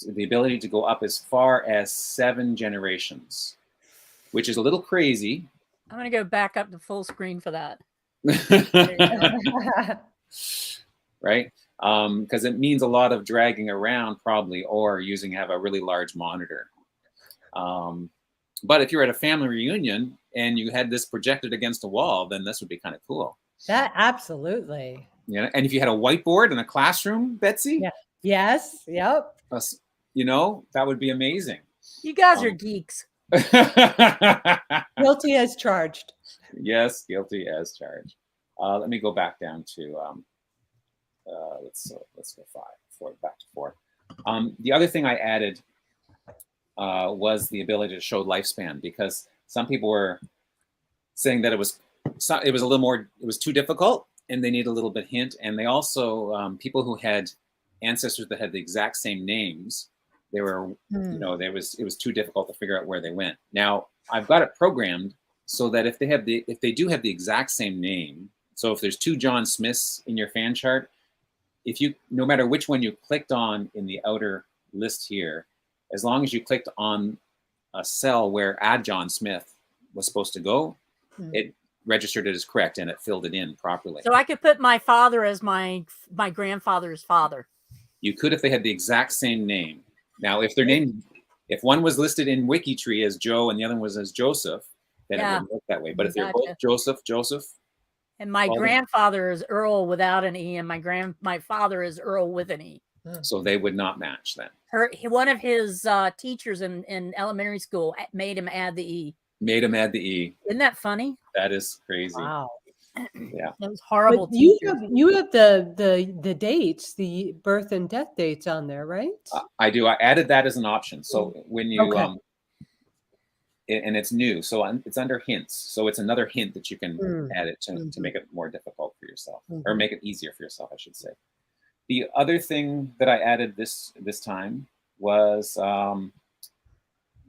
the ability to go up as far as 7 generations, which is a little crazy. I'm going to go back up to full screen for that. Right? Because it means a lot of dragging around probably, or have a really large monitor. But if you're at a family reunion and you had this projected against a wall, then this would be kind of cool. That absolutely. Yeah, and if you had a whiteboard in a classroom, Betsy. Yeah. Yes. Yep. That would be amazing. You guys are geeks. Guilty as charged. Yes, guilty as charged. Let me go back down to let's go 4 back to 4. The other thing I added was the ability to show lifespan, because some people were saying that it was a little more, it was too difficult and they need a little bit hint. And they also, people who had ancestors that had the exact same names, they were, it was too difficult to figure out where they went. Now I've got it programmed so that if they do have the exact same name, so if there's 2 John Smiths in your fan chart, no matter which one you clicked on in the outer list here, as long as you clicked on a cell where Add John Smith was supposed to go, it registered it as correct and it filled it in properly. So I could put my father as my grandfather's father. You could if they had the exact same name. Now, if one was listed in WikiTree as Joe and the other one was as Joseph, then it wouldn't work that way. But if they're both Joseph. And my grandfather is Earl without an E, and my father is Earl with an E. So they would not match then. One of his teachers in elementary school made him add the E. Made him add the E. Isn't that funny? That is crazy. Wow. Yeah. That was horrible. But you have the dates, the birth and death dates on there, right? I do. I added that as an option. So when you and it's new, so it's under hints. So it's another hint that you can add it to make it more difficult for yourself, or make it easier for yourself, I should say. The other thing that I added this time was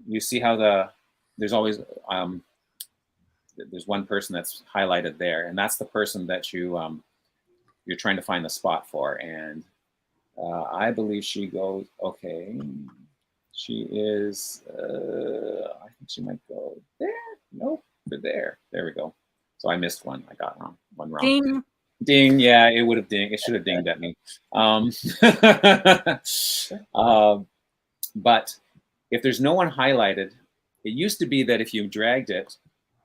you see how there's always there's one person that's highlighted there, and that's the person that you're trying to find the spot for. And I believe she goes, okay, she is, I think she might go there. Nope, there. There we go. So I missed one. I got one wrong. Ding. Ding. Yeah, it would have dinged. It should have dinged at me. But if there's no one highlighted, it used to be that if you dragged it,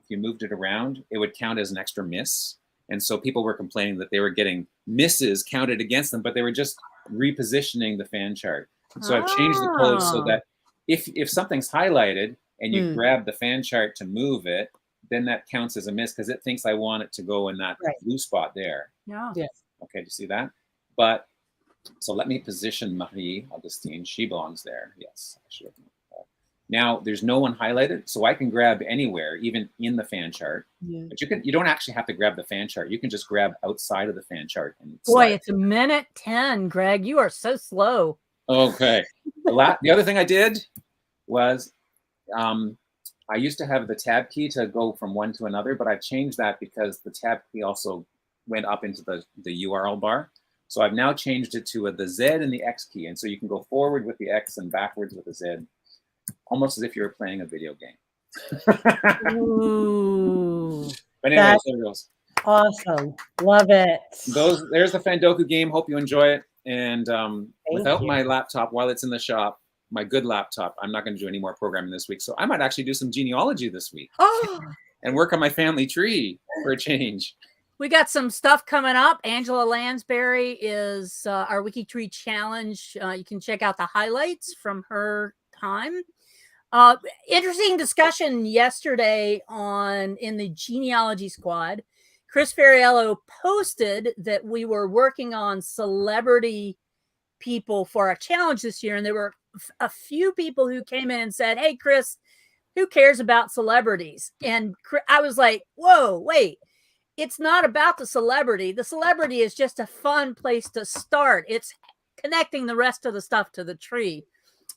if you moved it around, it would count as an extra miss. And so people were complaining that they were getting misses counted against them, but they were just repositioning the fan chart. So I've changed the code so that if something's highlighted and you grab the fan chart to move it, then that counts as a miss because it thinks I want it to go in that blue spot there. Yeah. Yes. Okay, do you see that? But so let me position Marie Augustine. She belongs there. Yes, I should have known that. Now there's no one highlighted, so I can grab anywhere, even in the fan chart. Yeah. But you don't actually have to grab the fan chart. You can just grab outside of the fan chart. And boy, it's 1:10, Greg. You are so slow. Okay. The other thing I did was I used to have the tab key to go from one to another, but I've changed that because the tab key also went up into the URL bar. So I've now changed it to the Z and the X key. And so you can go forward with the X and backwards with the Z, almost as if you were playing a video game. Ooh. But anyway, there it goes. Awesome. Love it. There's the Fandoku game. Hope you enjoy it. And without my laptop, while it's in the shop, my good laptop, I'm not going to do any more programming this week. So I might actually do some genealogy this week. Oh. And work on my family tree for a change. We got some stuff coming up. Angela Lansbury is our WikiTree challenge. You can check out the highlights from her time. Interesting discussion yesterday in the genealogy squad. Chris Ferriello posted that we were working on celebrity people for our challenge this year. And there were a few people who came in and said, hey, Chris, who cares about celebrities? And I was like, whoa, wait. It's not about the celebrity. The celebrity is just a fun place to start. It's connecting the rest of the stuff to the tree.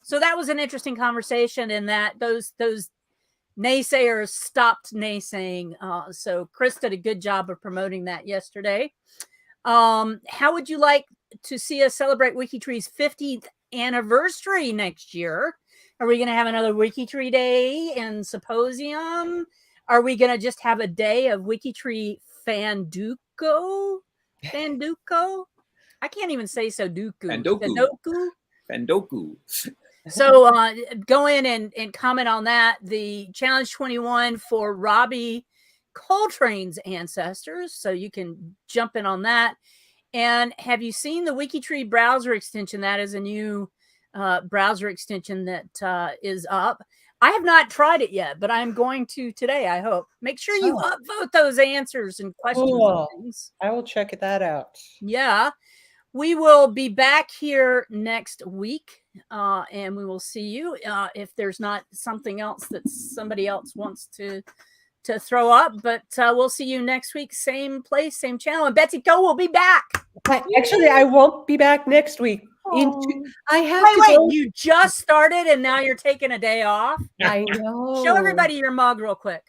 So that was an interesting conversation in that those naysayers stopped naysaying. So Chris did a good job of promoting that yesterday. How would you like to see us celebrate WikiTree's 50th anniversary next year? Are we going to have another WikiTree Day and Symposium? Are we going to just have a day of WikiTree Fanduko? I can't even say Sudoku. Fandoku. So go in and comment on that. The Challenge 21 for Robbie Coltrane's ancestors. So you can jump in on that. And have you seen the WikiTree browser extension? That is a new browser extension that is up. I have not tried it yet, but I'm going to today, I hope. Make sure you upvote those answers and questions. Cool. And things. I will check that out. Yeah. We will be back here next week, and we will see you. If there's not something else that somebody else wants to throw up, but we'll see you next week. Same place, same channel. And Betsy Co will be back. Actually, I won't be back next week. I have wait, you just started and now you're taking a day off? I know. Show everybody your mug real quick.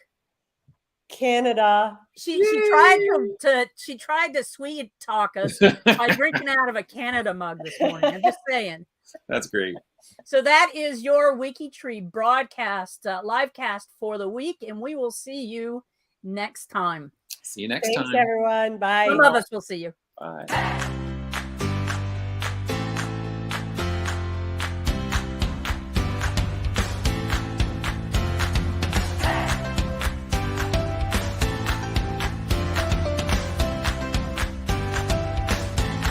Canada. She tried to sweet talk us by drinking out of a Canada mug this morning. I'm just saying. That's great. So that is your WikiTree broadcast, LiveCast for the week, and we will see you next time. See you next time. Thanks, everyone. Bye. Some of us will see you. Bye.